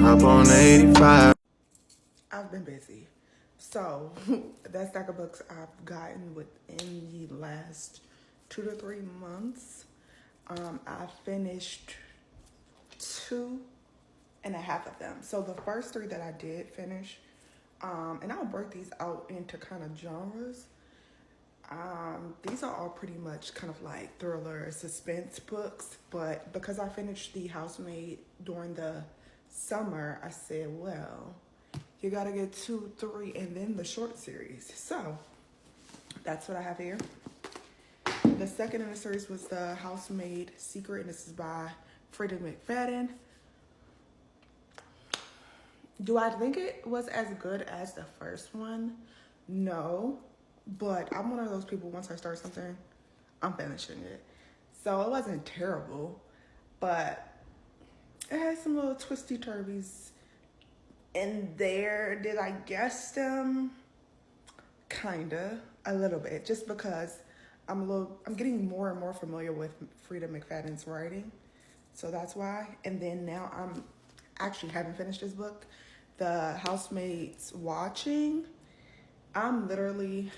Up on 85. I've been busy. So, that stack of books I've gotten within the last 2 to 3 months. I finished 2.5 of them. So, the first 3 that I did finish, and I'll break these out into kind of genres. These are all pretty much kind of like thriller, suspense books, but because I finished The Housemaid during the summer, I said, well, you gotta get 2, 3, and then the short series. So that's what I have here. The second in the series was The Housemaid Secret, and this is by Freida McFadden. Do I think it was as good as the first one? No, but I'm one of those people, once I start something, I'm finishing it. So it wasn't terrible, but it had some little twisty turbies in there. Did I guess them? Kinda, a little bit, just because I'm getting more and more familiar with Freida McFadden's writing, so that's why. And then now I'm actually haven't finished this book, The Housemaid's Watching. I'm literally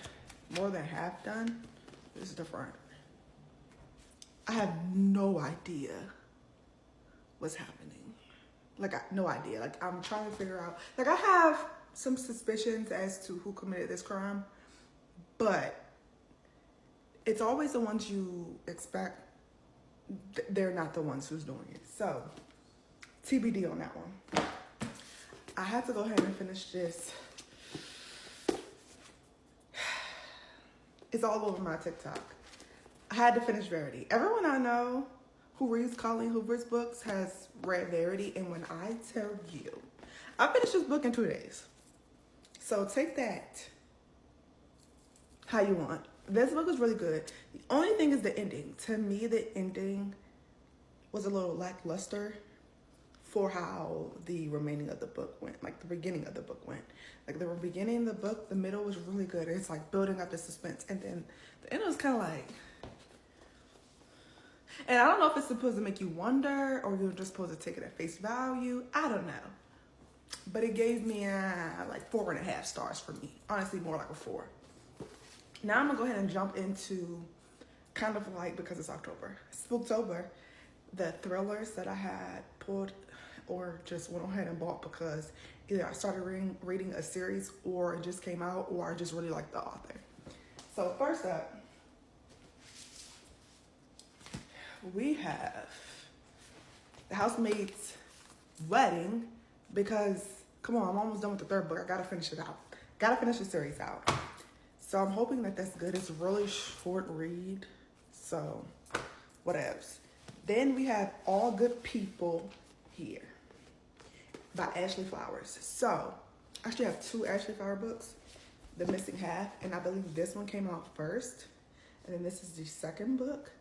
more than half done. This is the front. I have no idea what's happening. No idea. Like, I'm trying to figure out. Like, I have some suspicions as to who committed this crime, but it's always the ones you expect. They're not the ones who's doing it. So, TBD on that one. I had to go ahead and finish this. It's all over my TikTok. I had to finish Verity. Everyone I know who reads Colleen Hoover's books has read Verity, and when I tell you, I finished this book in 2 days. So take that how you want. This book is really good. The only thing is the ending. To me, the ending was a little lackluster for how the remaining of the book went, like the beginning of the book went. Like the beginning of the book, the middle was really good. It's like building up the suspense, and then the end was kind of like, and I don't know if it's supposed to make you wonder or you're just supposed to take it at face value. I don't know. But it gave me like 4.5 stars for me. Honestly, more like a 4. Now I'm gonna go ahead and jump into kind of like, because it's October, Spooktober, the thrillers that I had pulled or just went ahead and bought because either I started reading a series or it just came out or I just really like the author. So first up, we have The Housemaid's Wedding, because, come on, I'm almost done with the 3rd book. I gotta finish it out. Gotta finish the series out. So I'm hoping that that's good. It's a really short read, so whatevs. Then we have All Good People Here by Ashley Flowers. So I actually have 2 Ashley Flower books, The Missing Half, and I believe this one came out first, and then this is the second book.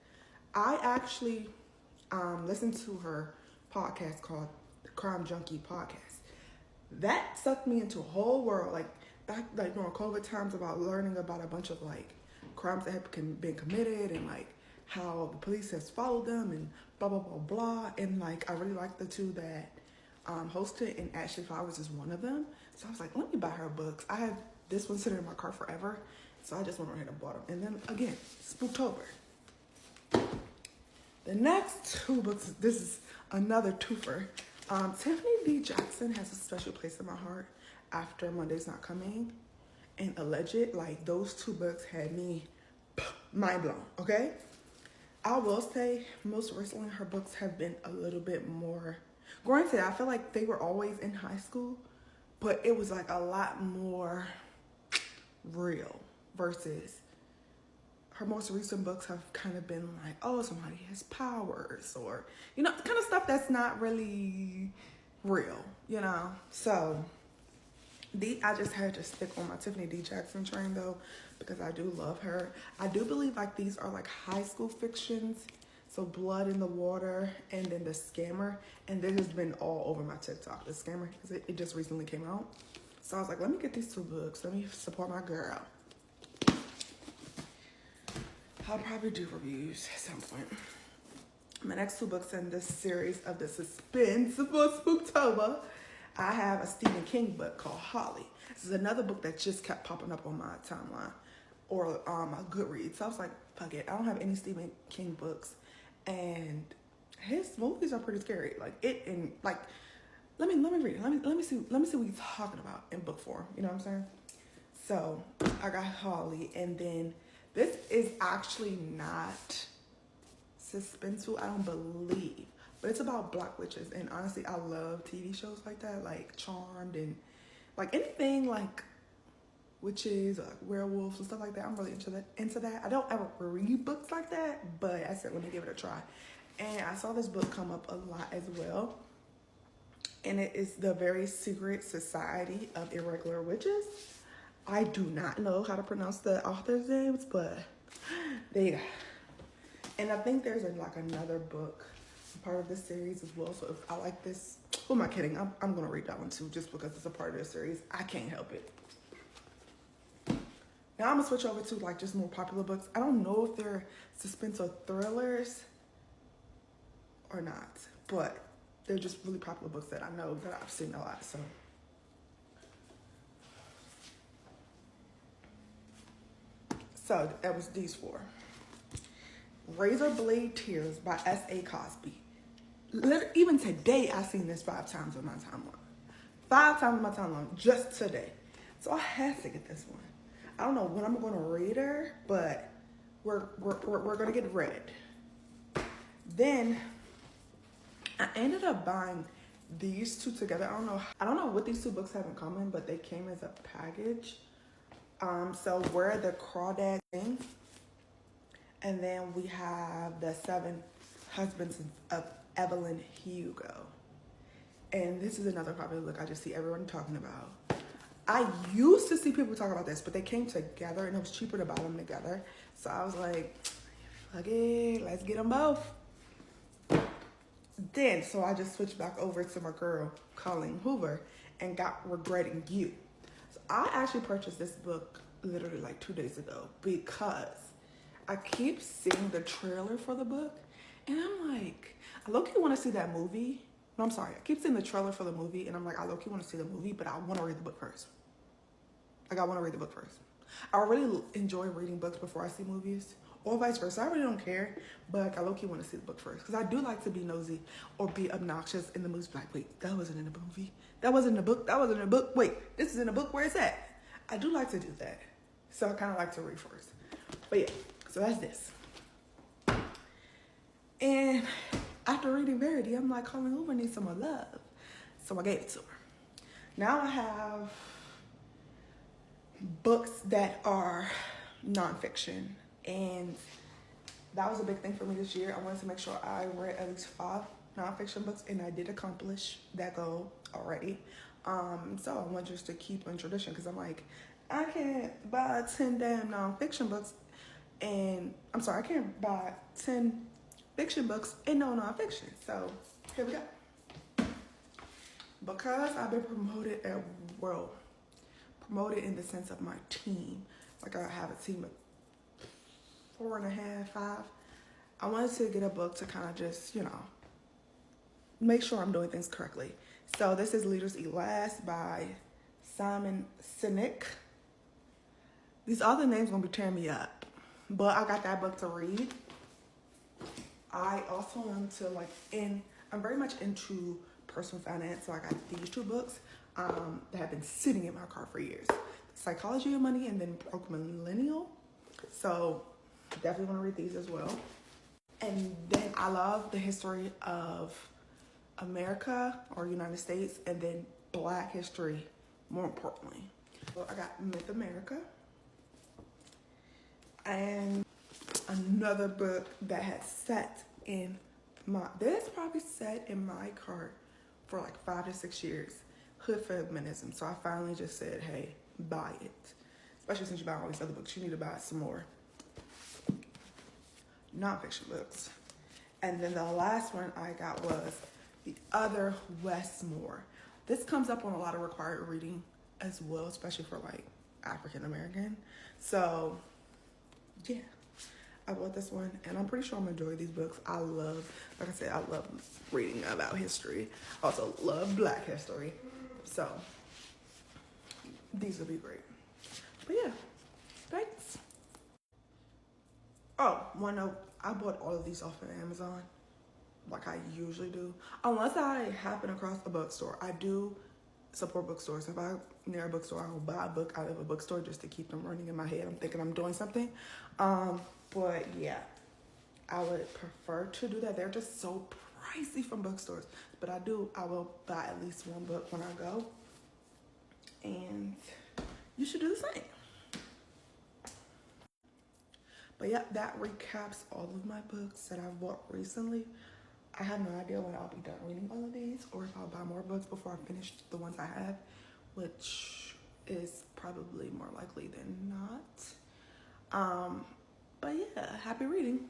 I actually listened to her podcast called the Crime Junkie Podcast. That sucked me into a whole world, like back like during COVID times, about learning about a bunch of like crimes that have been committed and like how the police has followed them and blah blah blah blah. And like I really like the 2 that hosted, and Ashley Flowers is one of them. So I was like, let me buy her books. I have this one sitting in my car forever, so I just went ahead and bought them. And then again, Spooktober. The next 2 books, this is another twofer. Tiffany D. Jackson has a special place in my heart after Monday's Not Coming and Alleged. Like, those 2 books had me mind blown, okay? I will say most recently her books have been a little bit more, granted, I feel like they were always in high school, but it was like a lot more real versus her most recent books have kind of been like, oh, somebody has powers, or, you know, kind of stuff that's not really real, you know? So I just had to stick on my Tiffany D. Jackson train, though, because I do love her. I do believe like these are like high school fictions. So Blood in the Water, and then The Scammer. And this has been all over my TikTok, The Scammer, because it just recently came out. So I was like, let me get these 2 books. Let me support my girl. I'll probably do reviews at some point. My next 2 books in this series of the suspense for Spooktober I have a Stephen King book called Holly. This is another book that just kept popping up on my timeline or my Goodreads. So I was like, fuck it. I don't have any Stephen King books, and his movies are pretty scary. Like it and like, let me read it. Let me see what he's talking about in book form. You know what I'm saying? So I got Holly, and then this is actually not suspenseful, I don't believe, but it's about black witches. And honestly, I love TV shows like that, like Charmed, and like anything like witches or like werewolves and stuff like that. I'm really into that. I don't ever read books like that, but I said let me give it a try. And I saw this book come up a lot as well, and it is The Very Secret Society of Irregular Witches. I do not know how to pronounce the author's names, but there you go. And I think there's like another book part of this series as well. So if I like this, who am I kidding? I'm gonna read that one too, just because it's a part of the series. I can't help it. Now I'm gonna switch over to like just more popular books. I don't know if they're suspense or thrillers or not, but they're just really popular books that I know that I've seen a lot. So that was these four. Razor Blade Tears by S.A. Cosby. Even today, I've seen this 5 times on my timeline. 5 times on my timeline, just today. So I had to get this one. I don't know when I'm going to read her, but we're going to get read. Then I ended up buying these two together. I don't know what these two books have in common, but they came as a package. So Where the Crawdads Sing. And then we have The 7 Husbands of Evelyn Hugo. And this is another popular book I just see everyone talking about. I used to see people talk about this, but they came together and it was cheaper to buy them together. So I was like, fuck it, let's get them both. Then, so I just switched back over to my girl, Colleen Hoover, and got Regretting You. So I actually purchased this book literally like 2 days ago because I keep seeing the trailer for the book, and I'm like, I low-key want to see that movie. No, I'm sorry. I keep seeing the trailer for the movie, and I'm like, I low-key want to see the movie, but I want to read the book first. Like, I want to read the book first. I really enjoy reading books before I see movies, or vice versa. I really don't care, but like, I low-key want to see the book first, because I do like to be nosy or be obnoxious in the movies. Like, wait, that wasn't in the movie. That wasn't in the book. That wasn't in the book. Wait, this is in the book. Where is that? I do like to do that. So I kind of like to read first. But yeah. So that's this. And after reading Verity, I'm like, Colleen Hoover needs some more love. So I gave it to her. Now I have books that are nonfiction. And that was a big thing for me this year. I wanted to make sure I read at least 5 nonfiction books, and I did accomplish that goal already. So I want just to keep in tradition, because I'm like, I can't buy 10 damn nonfiction books. And I'm sorry, I can't buy 10 fiction books and no nonfiction. So here we go. Because I've been promoted promoted in the sense of my team. Like, I have a team of 4.5, 5. I wanted to get a book to kind of just, make sure I'm doing things correctly. So this is Leaders Eat Last by Simon Sinek. These other names gonna be tearing me up. But I got that book to read. I also am I'm very much into personal finance, so I got these 2 books that have been sitting in my car for years. Psychology of Money and then Broke Millennial. So definitely want to read these as well. And then I love the history of America or United States, and then Black history more importantly. So I got Myth America. And another book that has sat in this probably sat in my cart for like 5 to 6 years, Hood Feminism. So I finally just said, hey, buy it. Especially since you buy all these other books, you need to buy some more nonfiction books. And then the last one I got was The Other Westmore. This comes up on a lot of required reading as well, especially for like African American. So yeah, I bought this one, and I'm pretty sure I'm gonna enjoy these books. I love reading about history. I also love Black history. So these will be great. But yeah, thanks. Oh, one note, I bought all of these off of Amazon, like I usually do. Unless I happen across a bookstore. I do support bookstores. If I'm near a bookstore, I will buy a book out of a bookstore just to keep them running in my head. I'm thinking I'm doing something. But yeah, I would prefer to do that. They're just so pricey from bookstores. But I will buy at least one book when I go. And you should do the same. But yeah, that recaps all of my books that I've bought recently. I have no idea when I'll be done reading all of these or if I'll buy more books before I finish the ones I have, which is probably more likely than not. But yeah, happy reading.